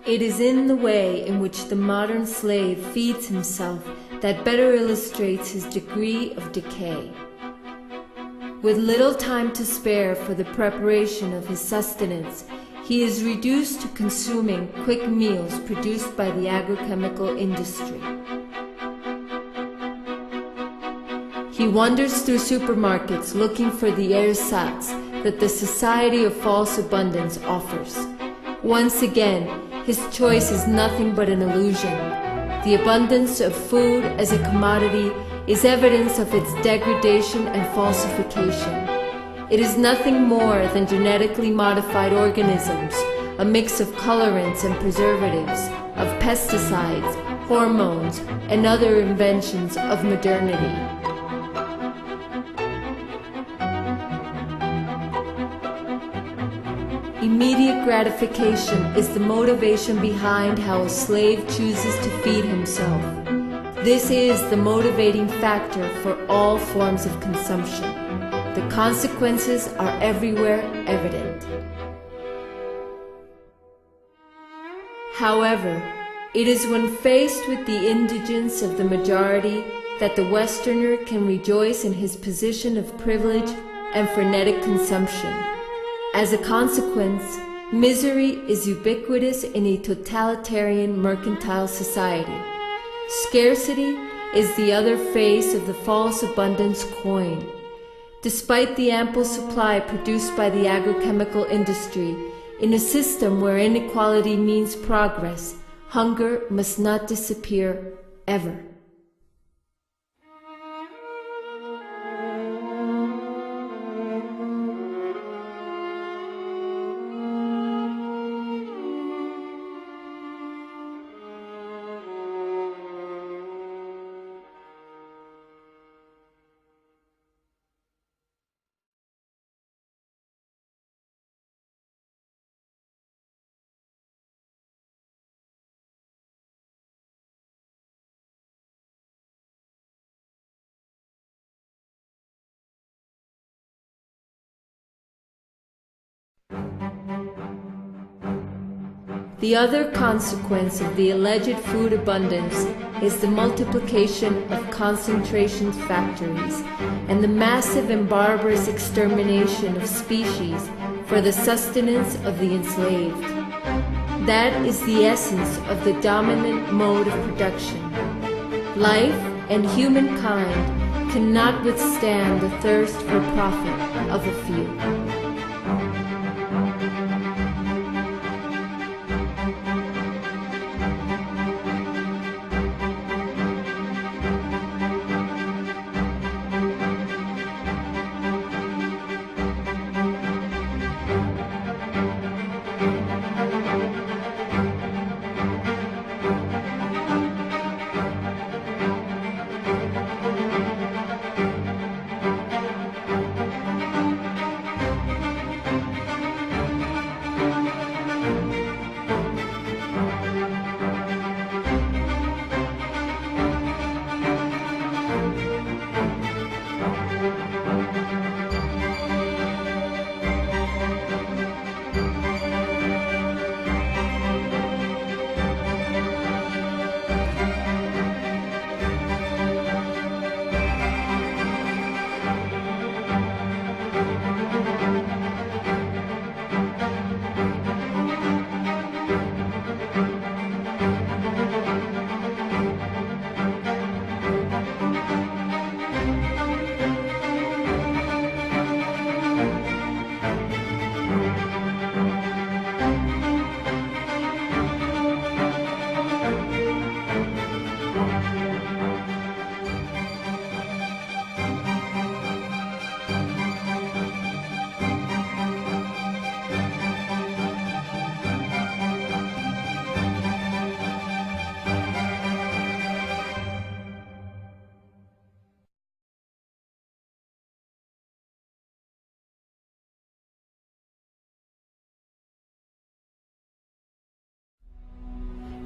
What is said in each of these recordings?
It is in the way in which the modern slave feeds himself that better illustrates his degree of decay. With little time to spare for the preparation of his sustenance, he is reduced to consuming quick meals produced by the agrochemical industry. He wanders through supermarkets looking for the ersatz that the society of false abundance offers. Once again, his choice is nothing but an illusion. The abundance of food as a commodity is evidence of its degradation and falsification. It is nothing more than genetically modified organisms, a mix of colorants and preservatives, of pesticides, hormones, and other inventions of modernity. Immediate gratification is the motivation behind how a slave chooses to feed himself. This is the motivating factor for all forms of consumption. The consequences are everywhere evident. However, it is when faced with the indigence of the majority that the Westerner can rejoice in his position of privilege and frenetic consumption. As a consequence, misery is ubiquitous in a totalitarian mercantile society. Scarcity is the other face of the false abundance coin. Despite the ample supply produced by the agrochemical industry, in a system where inequality means progress, hunger must not disappear ever. The other consequence of the alleged food abundance is the multiplication of concentration factories and the massive and barbarous extermination of species for the sustenance of the enslaved. That is the essence of the dominant mode of production. Life and humankind cannot withstand the thirst for profit of a few.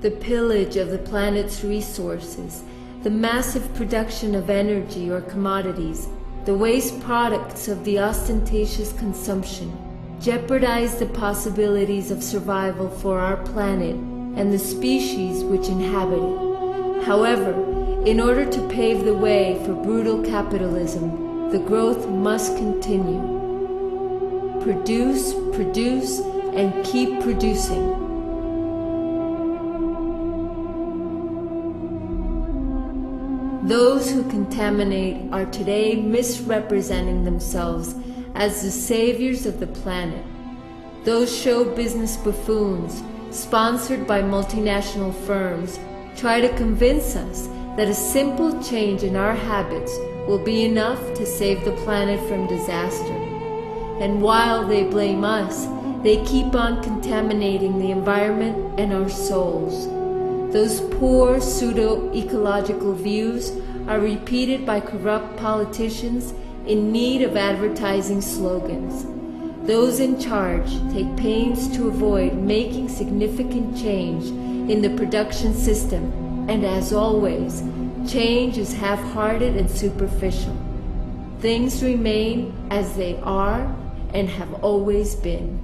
The pillage of the planet's resources, the massive production of energy or commodities, the waste products of the ostentatious consumption, jeopardize the possibilities of survival for our planet and the species which inhabit it. However, in order to pave the way for brutal capitalism, the growth must continue. Produce, produce, and keep producing. Those who contaminate are today misrepresenting themselves as the saviors of the planet. Those show business buffoons, sponsored by multinational firms, try to convince us that a simple change in our habits will be enough to save the planet from disaster. And while they blame us, they keep on contaminating the environment and our souls. Those poor pseudo-ecological views are repeated by corrupt politicians in need of advertising slogans. Those in charge take pains to avoid making significant change in the production system, and as always, change is half-hearted and superficial. Things remain as they are and have always been.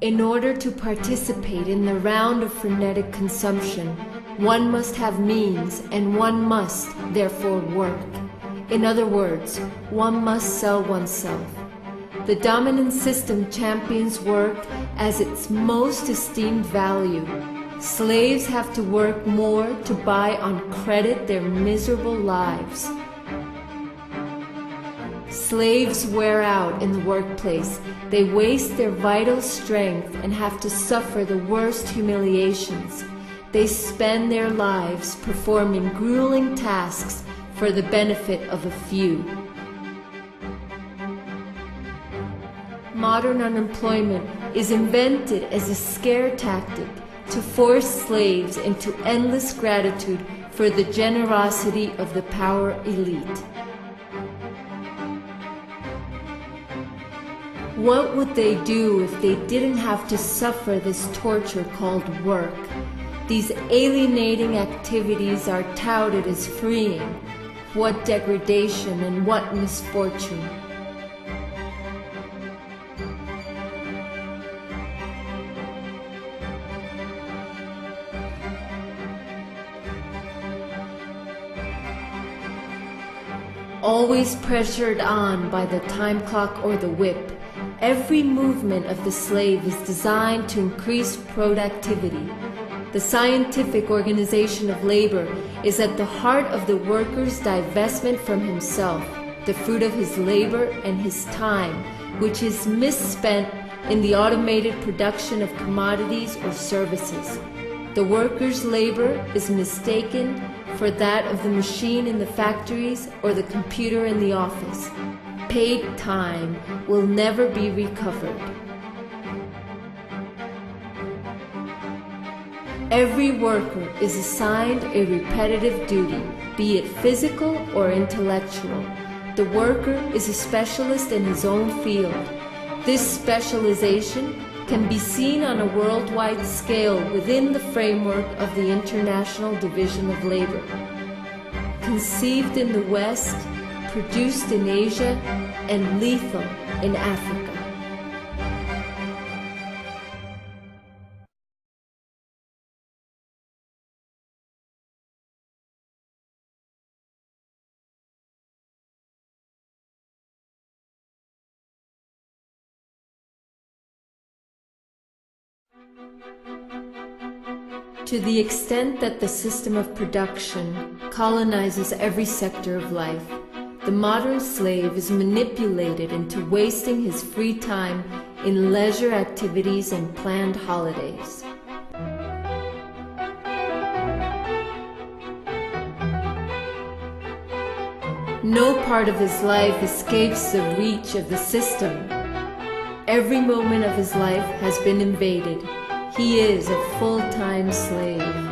In order to participate in the round of frenetic consumption, one must have means and one must, therefore, work. In other words, one must sell oneself. The dominant system champions work as its most esteemed value. Slaves have to work more to buy on credit their miserable lives. Slaves wear out in the workplace. They waste their vital strength and have to suffer the worst humiliations. They spend their lives performing grueling tasks for the benefit of a few. Modern unemployment is invented as a scare tactic to force slaves into endless gratitude for the generosity of the power elite. What would they do if they didn't have to suffer this torture called work? These alienating activities are touted as freeing. What degradation and what misfortune! Always pressured on by the time clock or the whip, every movement of the slave is designed to increase productivity. The scientific organization of labor is at the heart of the worker's divestment from himself, the fruit of his labor and his time, which is misspent in the automated production of commodities or services. The worker's labor is mistaken for that of the machine in the factories or the computer in the office. Paid time will never be recovered. Every worker is assigned a repetitive duty, be it physical or intellectual. The worker is a specialist in his own field. This specialization can be seen on a worldwide scale within the framework of the International Division of Labor. Conceived in the West, produced in Asia, and lethal in Africa. To the extent that the system of production colonizes every sector of life, the modern slave is manipulated into wasting his free time in leisure activities and planned holidays. No part of his life escapes the reach of the system. Every moment of his life has been invaded. He is a full-time slave.